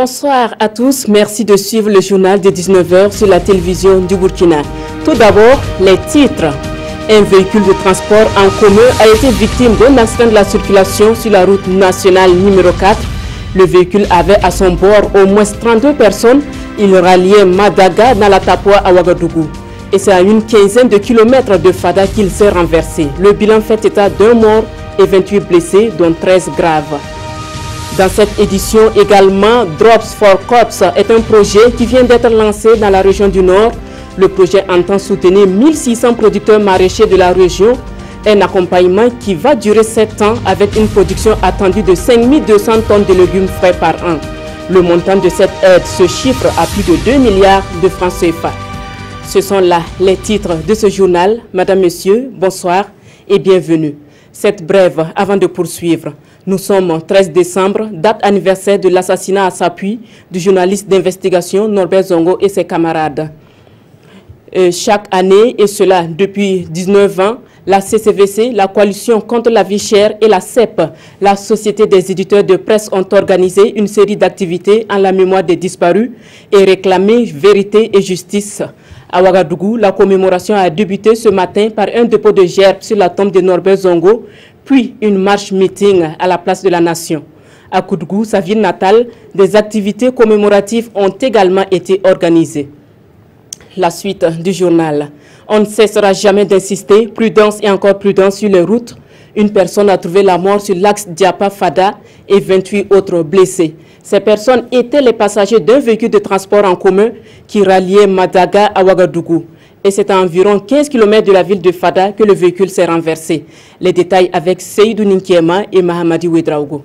Bonsoir à tous, merci de suivre le journal de 19h sur la télévision du Burkina. Tout d'abord, les titres. Un véhicule de transport en commun a été victime d'un accident de la circulation sur la route nationale numéro 4. Le véhicule avait à son bord au moins 32 personnes. Il ralliait Madaga dans la Tapua à Ouagadougou. Et c'est à une quinzaine de kilomètres de Fada qu'il s'est renversé. Le bilan fait état d'un mort et 28 blessés, dont 13 graves. Dans cette édition également, Drops for Cops est un projet qui vient d'être lancé dans la région du Nord. Le projet entend soutenir 1600 producteurs maraîchers de la région. Un accompagnement qui va durer 7 ans avec une production attendue de 5200 tonnes de légumes frais par an. Le montant de cette aide se chiffre à plus de 2 milliards de francs CFA. Ce sont là les titres de ce journal. Madame, Monsieur, bonsoir et bienvenue. Cette brève avant de poursuivre. Nous sommes 13 décembre, date anniversaire de l'assassinat à Sapuy du journaliste d'investigation Norbert Zongo et ses camarades. Chaque année, et cela depuis 19 ans, la CCVC, la Coalition contre la vie chère et la CEP, la Société des éditeurs de presse, ont organisé une série d'activités en la mémoire des disparus et réclamé vérité et justice. À Ouagadougou, la commémoration a débuté ce matin par un dépôt de gerbes sur la tombe de Norbert Zongo, puis une marche-meeting à la place de la Nation. À Koudougou, sa ville natale, des activités commémoratives ont également été organisées. La suite du journal. On ne cessera jamais d'insister, prudence et encore prudence sur les routes. Une personne a trouvé la mort sur l'axe Diapa-Fada et 28 autres blessés. Ces personnes étaient les passagers d'un véhicule de transport en commun qui ralliait Madaga à Ouagadougou. Et c'est à environ 15 km de la ville de Fada que le véhicule s'est renversé. Les détails avec Seydou Ninkiema et Mahamadi Ouedraogo.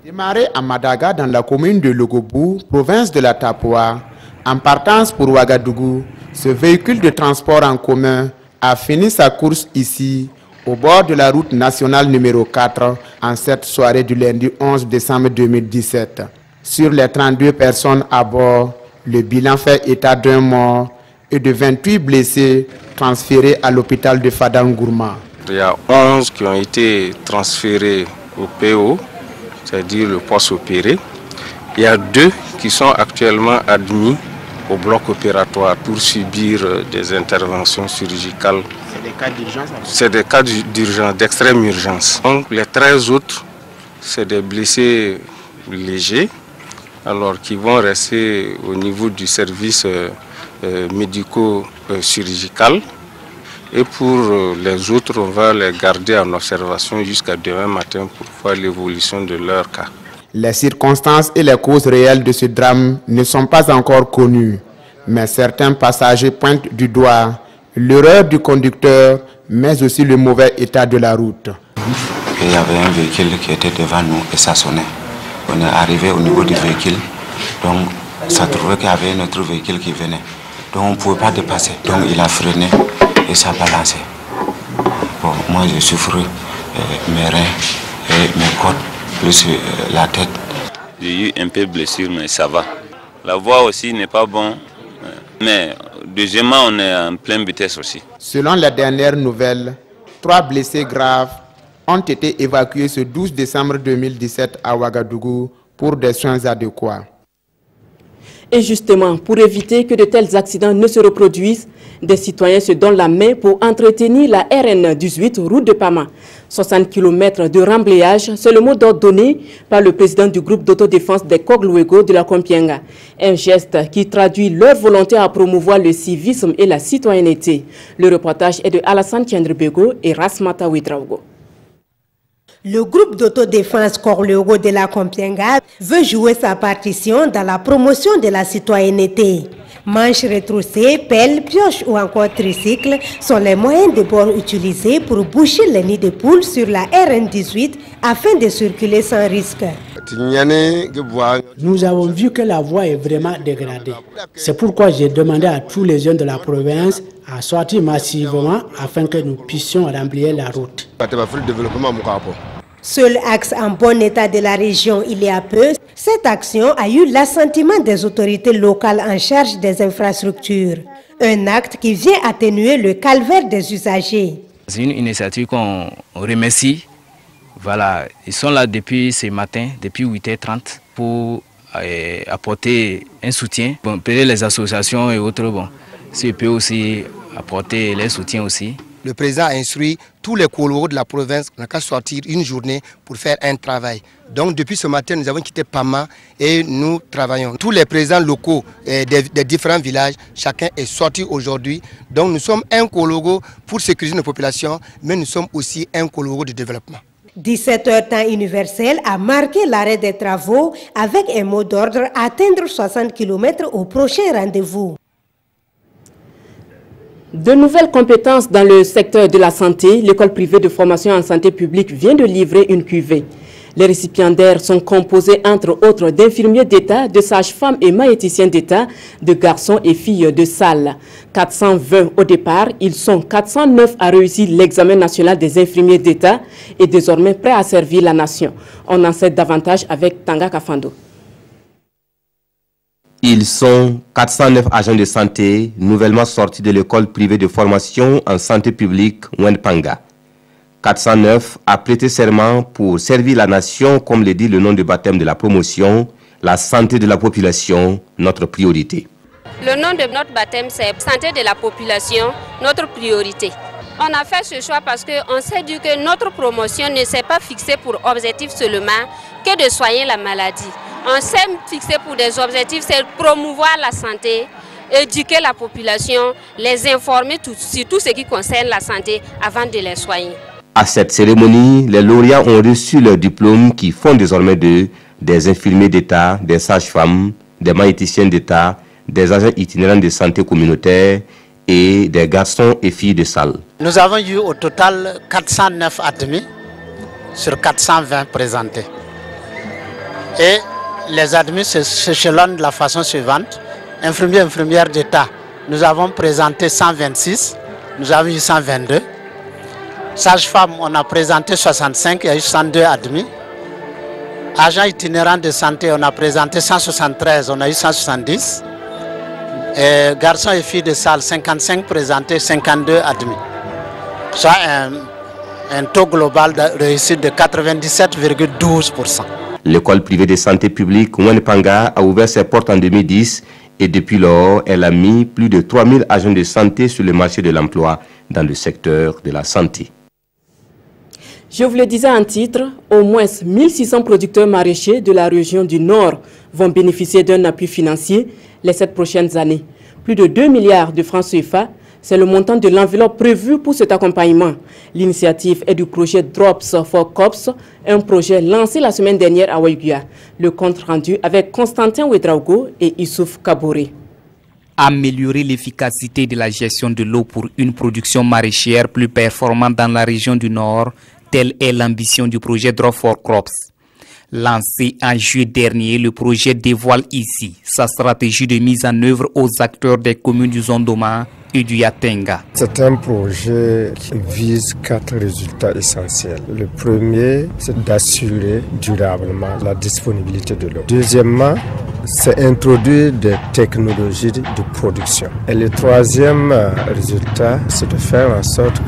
Démarré à Madaga dans la commune de Logobou, province de la Tapua, en partance pour Ouagadougou, ce véhicule de transport en commun a fini sa course ici, au bord de la route nationale numéro 4, en cette soirée du lundi 11 décembre 2017. Sur les 32 personnes à bord, le bilan fait état d'un mort et de 28 blessés transférés à l'hôpital de Fadangourma. Il y a 11 qui ont été transférés au PO, c'est-à-dire le poste opéré. Il y a 2 qui sont actuellement admis au bloc opératoire pour subir des interventions chirurgicales. C'est des cas d'urgence? C'est des cas d'urgence, d'extrême urgence. Donc les 13 autres, c'est des blessés légers, alors qui vont rester au niveau du service médico-chirurgical. Et pour les autres, on va les garder en observation jusqu'à demain matin pour voir l'évolution de leur cas. Les circonstances et les causes réelles de ce drame ne sont pas encore connues, mais certains passagers pointent du doigt l'erreur du conducteur, mais aussi le mauvais état de la route. Il y avait un véhicule qui était devant nous et ça sonnait. On est arrivé au niveau du véhicule, donc ça trouvait qu'il y avait un autre véhicule qui venait. Donc on ne pouvait pas dépasser. Donc il a freiné et ça a balancé. Bon, moi j'ai souffert mes reins et mes côtes, plus la tête. J'ai eu un peu de blessure, mais ça va. La voie aussi n'est pas bonne, mais deuxièmement, on est en pleine vitesse aussi. Selon les dernières nouvelles, 3 blessés graves ont été évacués ce 12 décembre 2017 à Ouagadougou pour des soins adéquats. Et justement, pour éviter que de tels accidents ne se reproduisent, des citoyens se donnent la main pour entretenir la RN 18 route de Pama. 60 km de remblayage, c'est le mot d'ordre donné par le président du groupe d'autodéfense des Kogluego de la Kompienga. Un geste qui traduit leur volonté à promouvoir le civisme et la citoyenneté. Le reportage est de Alassane Tiendrebego et Rasmata Ouedraogo. Le groupe d'autodéfense Kogluego de la Kompienga veut jouer sa partition dans la promotion de la citoyenneté. Manches retroussées, pelles, pioches ou encore tricycles sont les moyens de bord utilisés pour boucher les nids de poules sur la RN18 afin de circuler sans risque. Nous avons vu que la voie est vraiment dégradée. C'est pourquoi j'ai demandé à tous les jeunes de la province à sortir massivement afin que nous puissions remplir la route. Seul axe en bon état de la région il y a peu, cette action a eu l'assentiment des autorités locales en charge des infrastructures. Un acte qui vient atténuer le calvaire des usagers. C'est une initiative qu'on remercie. Voilà, ils sont là depuis ce matin, depuis 8h30, pour apporter un soutien. Bon, peut-être les associations et autres, bon, s'ils peuvent aussi apporter les soutiens aussi. Le président a instruit tous les coloraux de la province qu'à sortir une journée pour faire un travail. Donc depuis ce matin, nous avons quitté Pama et nous travaillons. Tous les présidents locaux des différents villages, chacun est sorti aujourd'hui. Donc nous sommes un colorau pour sécuriser nos populations, mais nous sommes aussi un colorau de développement. 17h temps universel a marqué l'arrêt des travaux avec un mot d'ordre atteindre 60 km au prochain rendez-vous. De nouvelles compétences dans le secteur de la santé, l'école privée de formation en santé publique vient de livrer une cuvée. Les récipiendaires sont composés entre autres d'infirmiers d'État, de sages-femmes et maïticiens d'État, de garçons et filles de salle. 420 au départ, ils sont 409 à réussir l'examen national des infirmiers d'État et désormais prêts à servir la nation. On en sait davantage avec Tanga Kafando. Ils sont 409 agents de santé nouvellement sortis de l'école privée de formation en santé publique Wenpanga. 409 a prêté serment pour servir la nation, comme le dit le nom de baptême de la promotion, la santé de la population, notre priorité. Le nom de notre baptême, c'est santé de la population, notre priorité. On a fait ce choix parce qu'on s'est dit que notre promotion ne s'est pas fixée pour objectif seulement que de soigner la maladie. On s'est fixé pour des objectifs, c'est promouvoir la santé, éduquer la population, les informer sur tout ce qui concerne la santé avant de les soigner. À cette cérémonie, les lauréats ont reçu leurs diplômes qui font désormais d'eux des infirmiers d'État, des sages-femmes, des maïticiens d'État, des agents itinérants de santé communautaire et des garçons et filles de salle. Nous avons eu au total 409 admis sur 420 présentés. Et les admis s'échelonnent de la façon suivante. Infirmiers et infirmières d'État, nous avons présenté 126, nous avons eu 122. Sages-femmes, on a présenté 65, il y a eu 102 admis. Agents itinérants de santé, on a présenté 173, on a eu 170. Et garçons et filles de salle, 55 présentés, 52 admis. Ça un taux global de réussite de 97,12%. L'école privée de santé publique Wenpanga a ouvert ses portes en 2010 et depuis lors, elle a mis plus de 3000 agents de santé sur le marché de l'emploi dans le secteur de la santé. Je vous le disais en titre, au moins 1600 producteurs maraîchers de la région du Nord vont bénéficier d'un appui financier les 7 prochaines années. Plus de 2 milliards de francs CFA, c'est le montant de l'enveloppe prévue pour cet accompagnement. L'initiative est du projet Drops for Crops, un projet lancé la semaine dernière à Waiguia. Le compte rendu avec Constantin Ouedraogo et Issouf Kabouré. Améliorer l'efficacité de la gestion de l'eau pour une production maraîchère plus performante dans la région du Nord, telle est l'ambition du projet Drops for Crops. Lancé en juillet dernier, le projet dévoile ici sa stratégie de mise en œuvre aux acteurs des communes du Zondoma et du Yatenga. C'est un projet qui vise 4 résultats essentiels. Le premier, c'est d'assurer durablement la disponibilité de l'eau. Deuxièmement, c'est introduire des technologies de production. Et le troisième résultat, c'est de faire en sorte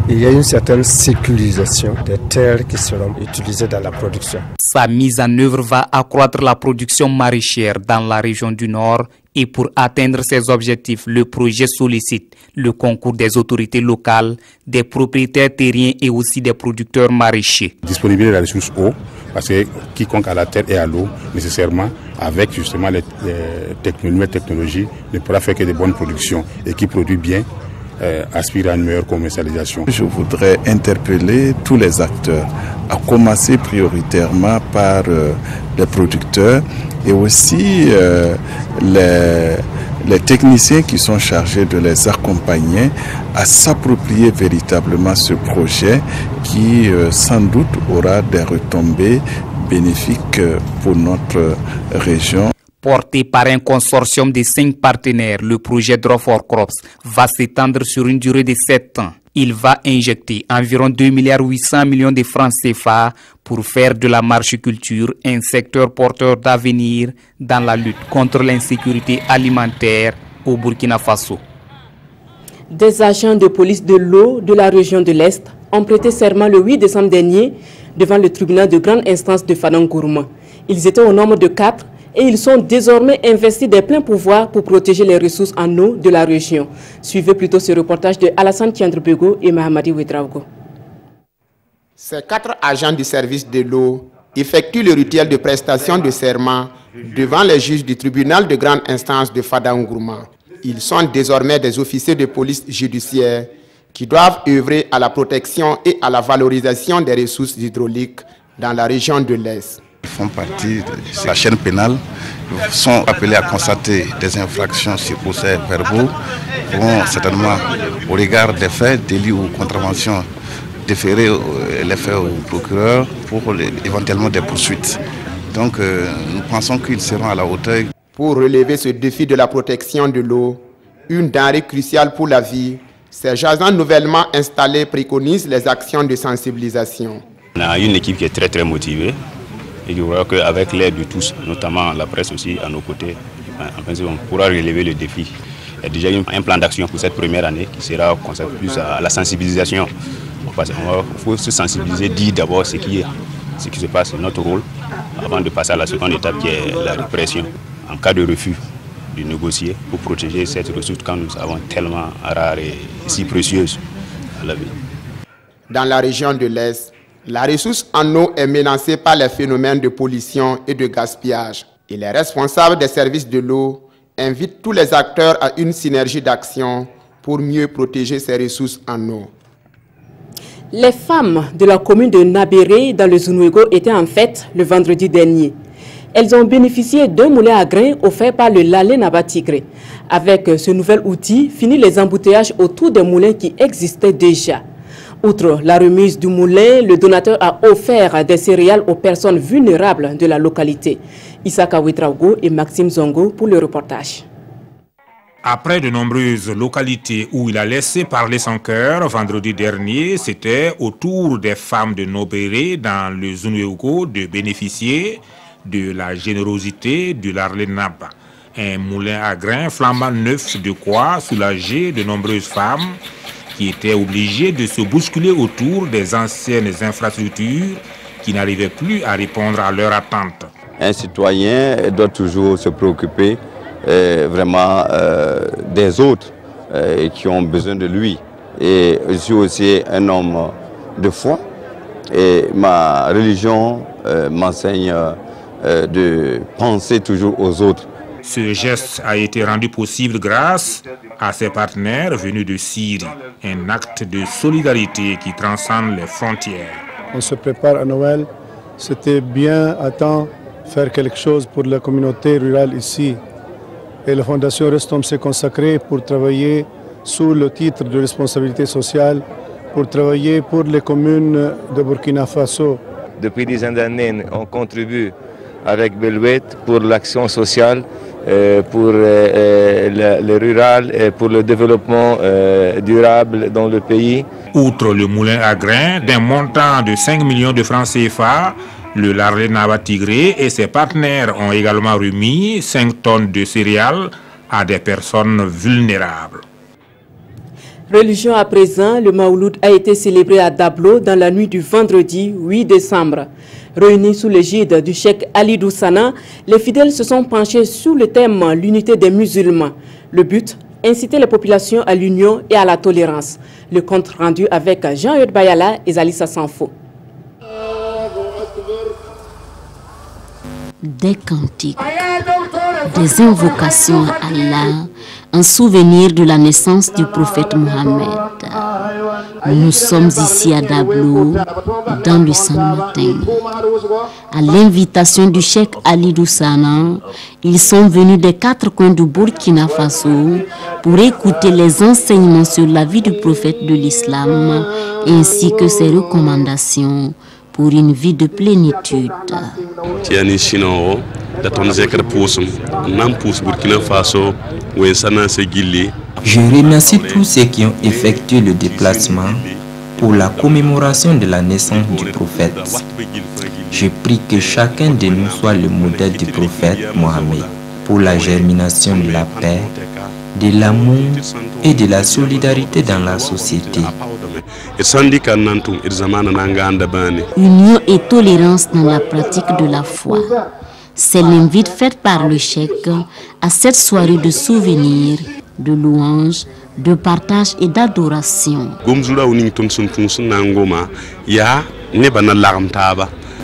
qu'il y ait une certaine sécurisation des terres qui seront utilisées dans la production. Sa mise en œuvre va accroître la production maraîchère dans la région du Nord et pour atteindre ces objectifs, le projet sollicite le concours des autorités locales, des propriétaires terriens et aussi des producteurs maraîchers. Disponibiliser la ressource eau, parce que quiconque a la terre et à l'eau, nécessairement, avec justement les nouvelles technologies, ne pourra faire que de bonnes productions et qui produit bien. Aspire à une meilleure commercialisation. Je voudrais interpeller tous les acteurs, à commencer prioritairement par les producteurs et aussi les techniciens qui sont chargés de les accompagner à s'approprier véritablement ce projet qui sans doute aura des retombées bénéfiques pour notre région. Porté par un consortium de 5 partenaires, le projet Drops for Crops va s'étendre sur une durée de 7 ans. Il va injecter environ 2,8 milliards de francs CFA pour faire de la marchiculture un secteur porteur d'avenir dans la lutte contre l'insécurité alimentaire au Burkina Faso. Des agents de police de l'eau de la région de l'Est ont prêté serment le 8 décembre dernier devant le tribunal de grande instance de Fadang Gourma. Ils étaient au nombre de 4 et ils sont désormais investis des pleins pouvoirs pour protéger les ressources en eau de la région. Suivez plutôt ce reportage de Alassane Tiandrebego et Mahamadi Ouedraogo. Ces 4 agents du service de l'eau effectuent le rituel de prestation de serment devant les juges du tribunal de grande instance de Fadaougourma. Ils sont désormais des officiers de police judiciaire qui doivent œuvrer à la protection et à la valorisation des ressources hydrauliques dans la région de l'Est. Ils font partie de la chaîne pénale, ils sont appelés à constater des infractions sur procès-verbaux, vont certainement, au regard des faits, délits ou contraventions, déférer les faits au procureur pour éventuellement des poursuites. Donc nous pensons qu'ils seront à la hauteur. Pour relever ce défi de la protection de l'eau, une denrée cruciale pour la vie, ces agents nouvellement installés préconisent les actions de sensibilisation. On a une équipe qui est très motivée et je crois qu'avec l'aide de tous, notamment la presse aussi à nos côtés, on pourra relever le défi. Il y a déjà un plan d'action pour cette première année qui sera consacré plus à la sensibilisation. Il faut se sensibiliser, dire d'abord ce qui se passe, notre rôle, avant de passer à la seconde étape qui est la répression. En cas de refus de négocier pour protéger cette ressource quand nous avons tellement rare et si précieuse à la vie. Dans la région de l'Est, la ressource en eau est menacée par les phénomènes de pollution et de gaspillage. Et les responsables des services de l'eau invitent tous les acteurs à une synergie d'action pour mieux protéger ces ressources en eau. Les femmes de la commune de Nabéré dans le Zunwego étaient en fête le vendredi dernier. Elles ont bénéficié d'un moulin à grains offert par le Lalé Naba Tigré. Avec ce nouvel outil, fini les embouteillages autour des moulins qui existaient déjà. Outre la remise du moulin, le donateur a offert des céréales aux personnes vulnérables de la localité. Issaka Ouedraogo et Maxime Zongo pour le reportage. Après de nombreuses localités où il a laissé parler son cœur, vendredi dernier, c'était au tour des femmes de Nobéré dans le Zunwego de bénéficier de la générosité de l'Arlé Naba. Un moulin à grains flambant neuf de quoi soulager de nombreuses femmes qui étaient obligées de se bousculer autour des anciennes infrastructures qui n'arrivaient plus à répondre à leurs attentes. Un citoyen doit toujours se préoccuper vraiment des autres qui ont besoin de lui. Et je suis aussi un homme de foi et ma religion m'enseigne de penser toujours aux autres. Ce geste a été rendu possible grâce à ses partenaires venus de Syrie, un acte de solidarité qui transcende les frontières. On se prépare à Noël, c'était bien à temps faire quelque chose pour la communauté rurale ici. Et la Fondation Restom s'est consacrée pour travailler sous le titre de responsabilité sociale, pour travailler pour les communes de Burkina Faso. Depuis des années, on contribue avec Belouet pour l'action sociale, pour le rural et pour le développement durable dans le pays. Outre le moulin à grains d'un montant de 5 millions de francs CFA, le Larlé Naba Tigré et ses partenaires ont également remis 5 tonnes de céréales à des personnes vulnérables. Religion à présent, le Maouloud a été célébré à Dablo dans la nuit du vendredi 8 décembre. Réunis sous l'égide du cheikh Ali Doussana, les fidèles se sont penchés sur le thème « L'unité des musulmans ». Le but, inciter les populations à l'union et à la tolérance. Le compte rendu avec Jean-Eudes Bayala et Zalissa Sanfo. Des cantiques, des invocations à Allah, en souvenir de la naissance du prophète Mohammed. Nous sommes ici à Dablo, dans le Saint-Martin. À l'invitation du cheikh Ali Doussana, ils sont venus des 4 coins du Burkina Faso pour écouter les enseignements sur la vie du prophète de l'islam ainsi que ses recommandations pour une vie de plénitude. Je remercie tous ceux qui ont effectué le déplacement pour la commémoration de la naissance du prophète. Je prie que chacun de nous soit le modèle du prophète Mohammed pour la germination de la paix, de l'amour et de la solidarité dans la société. Union et tolérance dans la pratique de la foi. C'est l'invite faite par le cheikh à cette soirée de souvenirs, de louanges, de partage et d'adoration.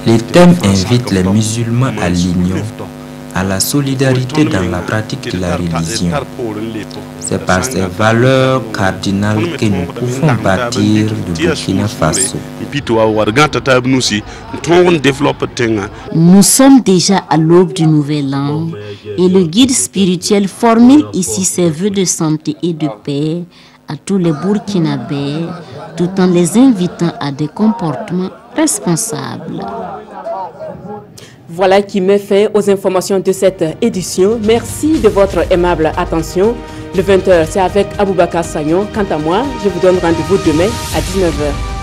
Les thèmes invitent les musulmans à l'union, à la solidarité dans la pratique de la religion. C'est par ces valeurs cardinales que nous pouvons bâtir le Burkina Faso. Nous sommes déjà à l'aube du nouvel an et le guide spirituel formule ici ses vœux de santé et de paix à tous les Burkinabés, tout en les invitant à des comportements responsables. Voilà qui met fin aux informations de cette édition. Merci de votre aimable attention. Le 20h, c'est avec Aboubakar Sagnon. Quant à moi, je vous donne rendez-vous demain à 19h.